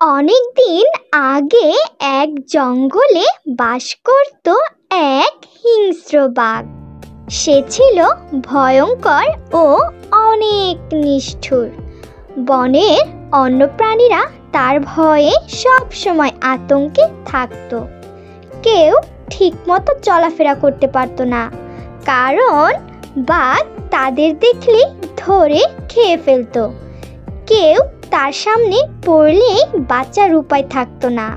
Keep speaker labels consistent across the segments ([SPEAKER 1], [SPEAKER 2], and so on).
[SPEAKER 1] অনেক দিন আগে এক জঙ্গলে বাস করত এক হিংস্র বাঘ। সে ছিল ভয়ঙ্কর ও অনেক নিষ্ঠুর। বনের অন্য প্রাণীরা তার ভয়ে সব সময় আতঙ্কে থাকত। কেউ ঠিকমতো চলাফেরা করতে পারত না, কারণ বাঘ তাদের দেখলেই ধরে খেয়ে ফেলতো। কেউ তার সামনে পড়লেই বাঁচার উপায় থাকতো না।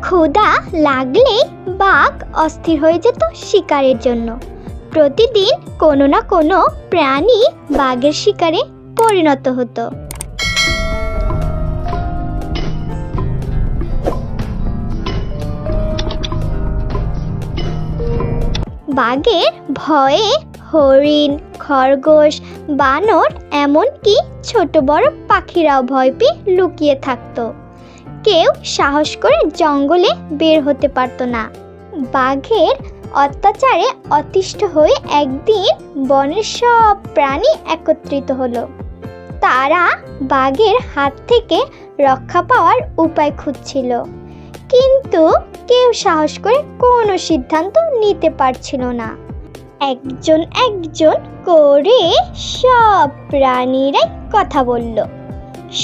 [SPEAKER 1] ক্ষুধা লাগলেই বাঘ অস্থির হয়ে যেত শিকারের জন্য। প্রতিদিন কোনো না কোনো প্রাণী বাঘের শিকারে পরিণত হতো। বাঘের ভয়ে হরিণ, খরগোশ, বানর, এমনকি ছোট বড় পাখিরাও ভয় পেয়ে লুকিয়ে থাকতো। কেউ সাহস করে জঙ্গলে বের হতে পারতো না। বাঘের অত্যাচারে অতিষ্ঠ হয়ে একদিন বনের সব প্রাণী একত্রিত হলো। তারা বাঘের হাত থেকে রক্ষা পাওয়ার উপায় খুঁজছিল, কিন্তু কেউ সাহস করে কোনো সিদ্ধান্ত নিতে পারছিল না। একজন একজন করে সব প্রাণীরাই কথা বলল।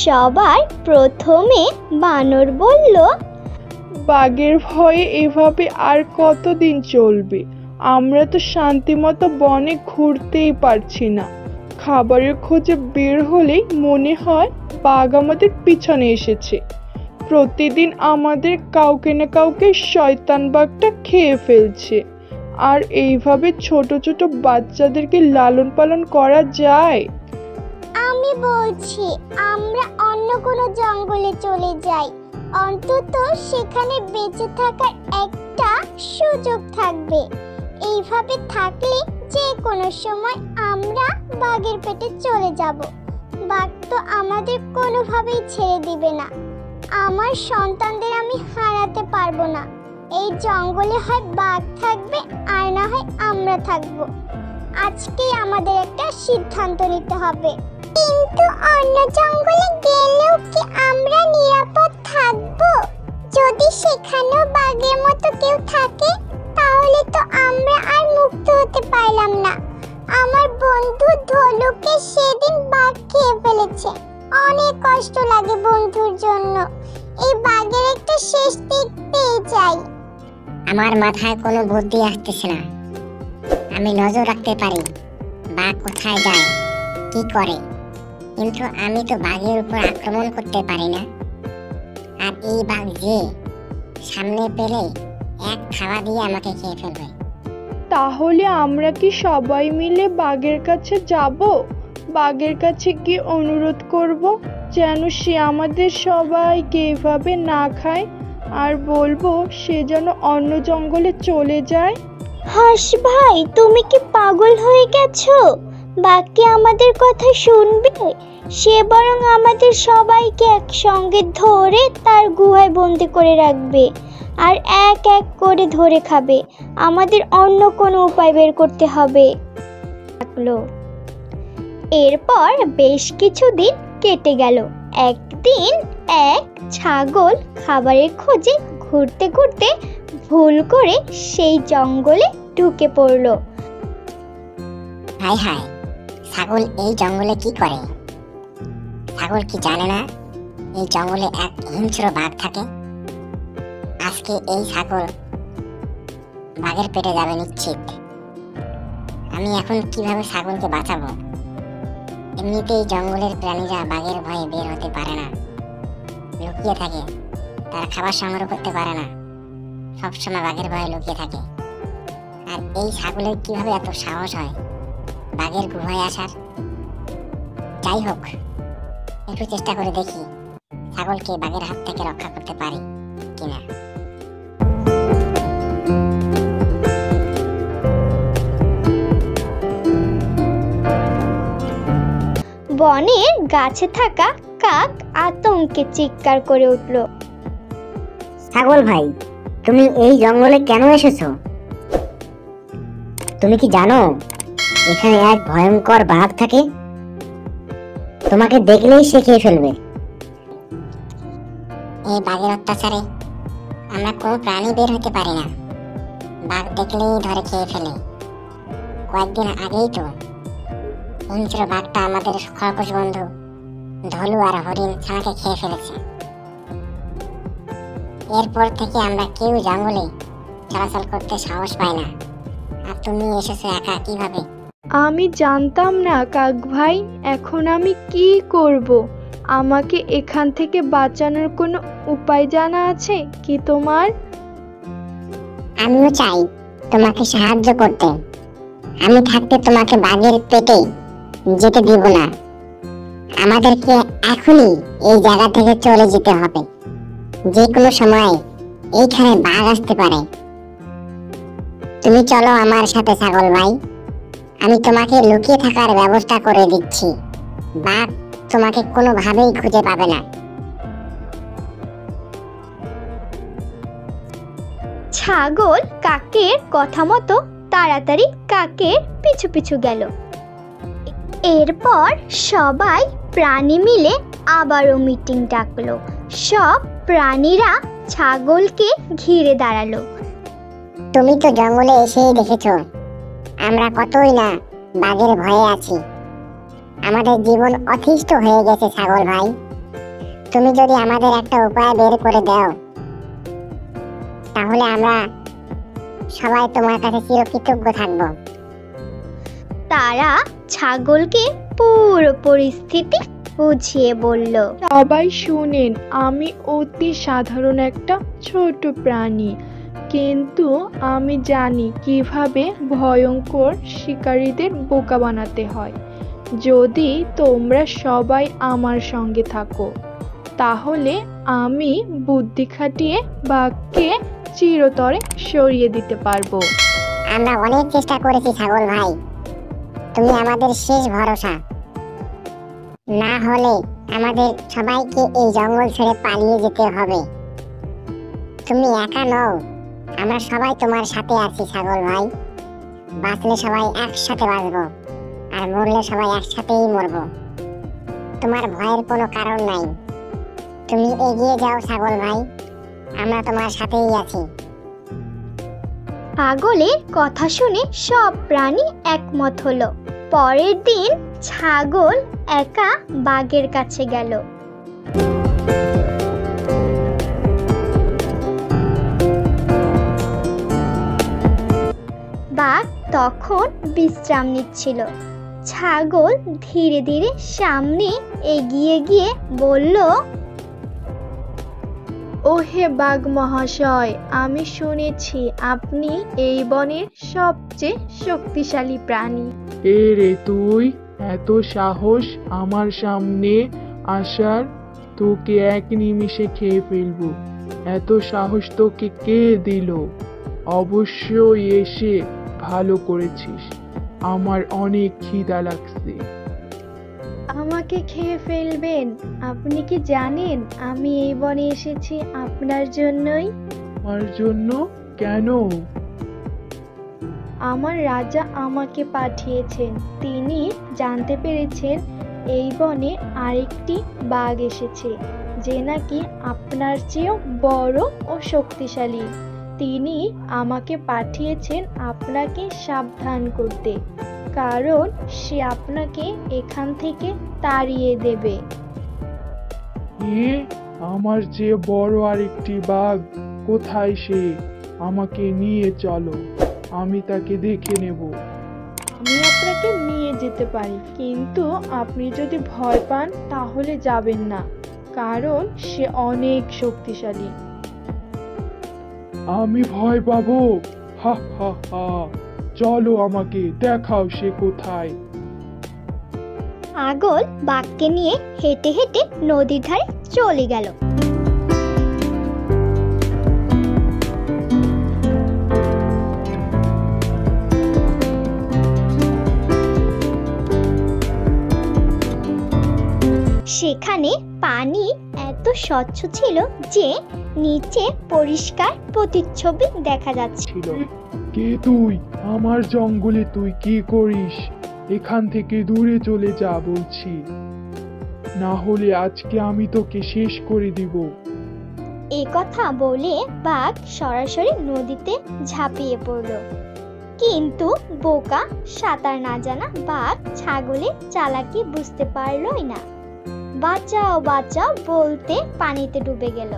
[SPEAKER 1] সবার প্রথমে বানর বলল,
[SPEAKER 2] বাঘের ভয়ে এভাবে আর কতদিন চলবে? আমরা তো শান্তিমতো বনে ঘুরতেই পারছি না। খাবারের খোঁজে বের হলেই মনে হয় বাঘ আমাদের পিছনে এসেছে। প্রতিদিন আমাদের কাউকে না কাউকে শয়তান বাঘটা খেয়ে ফেলছে। আর এইভাবে ছোট ছোট বাচ্চাদেরকে লালন পালন করা যায়?
[SPEAKER 3] আমি বলছি আমরা অন্য কোনো জঙ্গলে চলে যাই, অন্তত সেখানে বেঁচে থাকার একটা সুযোগ থাকবে। এইভাবে থাকলে যে কোনো সময় আমরা বাঘের পেটে চলে যাব। বাঘ তো আমাদের কোনোভাবেই ছেড়ে দিবে না। আমার সন্তানদের আমি হারাতে পারবো না। এই জঙ্গলে হয় বাঘ থাকবে আর না হয় আমরা থাকবো। আজকেই আমাদের একটা সিদ্ধান্ত নিতে হবে। কিন্তু অন্য জঙ্গলে গেলেও কি আমরা নিরাপদ থাকবো? যদি সেখানেও বাঘের মতো কেউ থাকে, তাহলে তো আমরা আর মুক্ত হতে পারলাম না। আমার বন্ধু ধলুকে সেদিন বাঘ খেয়ে ফেলেছে। অনেক কষ্ট লাগে বন্ধুর জন্য। এই বাঘের একটা শেষ দেখতে চাই।
[SPEAKER 4] আমার মাথায় কোনো বুদ্ধি আসতেছে না। আমি নজর রাখতে পারি বাঘ কোথায় যায়, কি করে, কিন্তু আমি তো বাঘের উপর আক্রমণ করতে পারি না। আর এই বাঘ যে সামনে পেলে এক খাওয়া দিয়ে আমাকে খেয়ে ফেলবে।
[SPEAKER 2] তাহলে আমরা কি সবাই মিলে বাঘের কাছে যাব? বাঘের কাছে কি অনুরোধ করব যেন সে আমাদের সবাইকে এভাবে না খায়, আর বলবো সে যেন অন্য জঙ্গলে চলে যায়?
[SPEAKER 1] হাস ভাই, তুমি কি পাগল হয়ে গেছো? বাঘ কি আমাদের কথা শুনবে? সে বরং আমাদের সবাইকে একসঙ্গে ধরে তার গুহায় বন্দি করে রাখবে আর এক এক করে ধরে খাবে। আমাদের অন্য কোনো উপায় বের করতে হবে। এরপর বেশ কিছুদিন কেটে গেল। একদিন এক ছাগল খাবারের খোঁজে ঘুরতে ঘুরতে ভুল করে সেই জঙ্গলে ঢুকে পড়ল।
[SPEAKER 4] হায় হায়, ছাগল এই জঙ্গলে কি করে? ছাগল কি জানে না এই জঙ্গলে এক হিংস্র বাঘ থাকে? আজকে এই ছাগল বাঘের পেটে যাবে নিশ্চিত। আমি এখন কিভাবে ছাগলকে বাঁচাবো? এমনিতেই জঙ্গলের প্রাণীরা বাঘের ভয়ে বের হতে পারে না, লুকিয়ে থাকে। তারা খাবার সংগ্রহ করতে পারে না, সবসময় বাঘের ভয়ে লুকিয়ে থাকে। আর এই ছাগলের কিভাবে এত সাহস হয় বাঘের গুহায় আসার? যাই হোক, একটু চেষ্টা করে দেখি ছাগলকে বাঘের হাত থেকে রক্ষা করতে পারি কিনা।
[SPEAKER 1] বনের গাছে থাকা কাক আতঙ্কে চিৎকার করে উঠল।
[SPEAKER 4] ছাগল ভাই, তুমি এই জঙ্গলে কেন এসেছো? তুমি কি জানো এখানে এক ভয়ঙ্কর বাঘ থাকে? তোমাকে দেখলেই সে খেয়ে ফেলবে। এই বাঘের অত্যাচারে আমরা কোনো প্রাণী বের হতে পারি না, বাঘ দেখলেই ধরে খেয়ে ফেলে। কয়েকদিন আগেই তো হিংস্র বাঘটা আমাদের খরগোশ বন্ধু ধলু আর হরিণ ছানাকে খেয়ে ফেলেছে। এরপর থেকে আমরা কেউ জঙ্গলে চলাচল করতে সাহস পাই না। আর তুমি এসেছো একা কিভাবে?
[SPEAKER 2] আমি জানতাম না কাক ভাই, এখন আমি কি করব? আমাকে এখান থেকে বাঁচানোর কোনো উপায় জানা আছে কি তোমার?
[SPEAKER 4] আমিও চাই তোমাকে সাহায্য করতে। আমি থাকতে তোমাকে বাঘের পেটে যেতে দিব না। আমাদেরকে এখনই এই জায়গা থেকে চলে যেতে হবে। যে কোনো সময় এইখানে বাঘ আসতে পারে। তুমি চলো আমার সাথে ছাগল ভাই, আমি তোমাকে লুকিয়ে থাকার ব্যবস্থা করে দিচ্ছি। বাঘ তোমাকে কোনোভাবেই খুঁজে পাবে না।
[SPEAKER 1] ছাগল কাকের কথা মতো তাড়াতাড়ি কাকের পিছু পিছু গেল। এরপর সবাই প্রাণী মিলে আবারও মিটিং ডাকলো। সব প্রাণীরা ছাগলকে ঘিরে দাঁড়ালো।
[SPEAKER 4] তুমি তো জঙ্গলে এসেই দেখেছো আমরা কতই না বাঘের ভয়ে আছি। আমাদের জীবন অতিষ্ঠ হয়ে গেছে ছাগল ভাই। তুমি যদি আমাদের একটা উপায় বের করে দাও তাহলে আমরা সবাই তোমার কাছে চিরকৃতজ্ঞ থাকব।
[SPEAKER 1] তারা ছাগলকে পুরো পরিস্থিতি বুঝিয়ে বলল।
[SPEAKER 2] সবাই শুনেন, আমি অতি সাধারণ একটা ছোট প্রাণী, কিন্তু আমি জানি কিভাবে ভয়ঙ্কর শিকারীদের বোকা বানাতে হয়। যদি তোমরা সবাই আমার সঙ্গে থাকো তাহলে আমি বুদ্ধি খাটিয়ে বাঘকে চিরতরে সরিয়ে দিতে পারবো।
[SPEAKER 4] আমরা অনেক চেষ্টা করেছি ছাগল ভাই, তুমি আমাদের শেষ ভরসা। না হলে আমাদের সবাইকে এই জঙ্গল ছেড়ে পালিয়ে যেতে হবে। তুমি একা নও, আমরা সবাই তোমার সাথে আছি ছাগল ভাই। বাঁচলে সবাই একসাথে বাঁচবো, আর মরলে সবাই একসাথেই মরবো। তোমার ভয়ের কোনো কারণ নাই। তুমি এগিয়ে যাও ছাগল ভাই, আমরা তোমার সাথেই আছি।
[SPEAKER 1] ছাগলের কথা শুনে সব প্রাণী একমত হলো। পরের দিন ছাগল একা বাঘের কাছে গেল। বাঘ তখন বিশ্রাম নিচ্ছিল। ছাগল ধীরে ধীরে সামনে এগিয়ে গিয়ে বলল,
[SPEAKER 2] ও হে বাঘ মহাশয়, আমি শুনেছি আপনি এই বনের সবচেয়ে শক্তিশালী প্রাণী।
[SPEAKER 5] এ রে তুই, এত সাহস আমার সামনে আসার? তোকে এক নিমিষে খেয়ে ফেলবো। এত সাহস তোকে কে দিল? অবশ্যই এসে ভালো করেছিস, আমার অনেক খিদা লাগছে।
[SPEAKER 2] আমাকে খেয়ে ফেলবেন? আপনি কি জানেন আমি এই বনে এসেছি আপনার জন্যই?
[SPEAKER 5] আমার জন্য? কেন?
[SPEAKER 2] আমার রাজা আমাকে পাঠিয়েছেন। তিনি জানতে পেরেছেন এই বনে আরেকটি বাঘ এসেছে, যে নাকি আপনার চেয়েও বড় ও শক্তিশালী। তিনি আমাকে পাঠিয়েছেন আপনাকে সাবধান করতে, কারণ সে আপনাকে এখান থেকে তাড়িয়ে দেবে।
[SPEAKER 5] এ, আমার চেয়ে বড় আরেকটি বাঘ? কোথায় সে? আমাকে নিয়ে চলো, আমি তাকে দেখে নেব।
[SPEAKER 2] আমি আপনাকে নিয়ে যেতে পারি, কিন্তু আপনি যদি ভয় পান তাহলে যাবেন না, কারণ সে অনেক শক্তিশালী।
[SPEAKER 5] আমি ভয় পাবো? হা হা হা, চলো আমাকে দেখাও সে কোথায়।
[SPEAKER 1] ছাগল বাঘকে নিয়ে হেঁটে হেঁটে নদীর ধারে চলে গেল। সেখানে পানি এত এত স্বচ্ছ ছিল যে নিচে পরিষ্কার প্রতিচ্ছবি দেখা যাচ্ছে।
[SPEAKER 5] ছিল কে তুই? আমার জঙ্গলে তুই কি করিস? এখান থেকে দূরে চলে যা বলছি, না হলে আজকে আমি তোকে শেষ করে দিব।
[SPEAKER 1] এ কথা বলে বাঘ সরাসরি নদীতে ঝাঁপিয়ে পড়ল। কিন্তু বোকা সাঁতার না জানা বাঘ ছাগলের চালাকি বুঝতে পারলই না। বাঁচাও বাঁচাও বলতে পানিতে ডুবে গেল।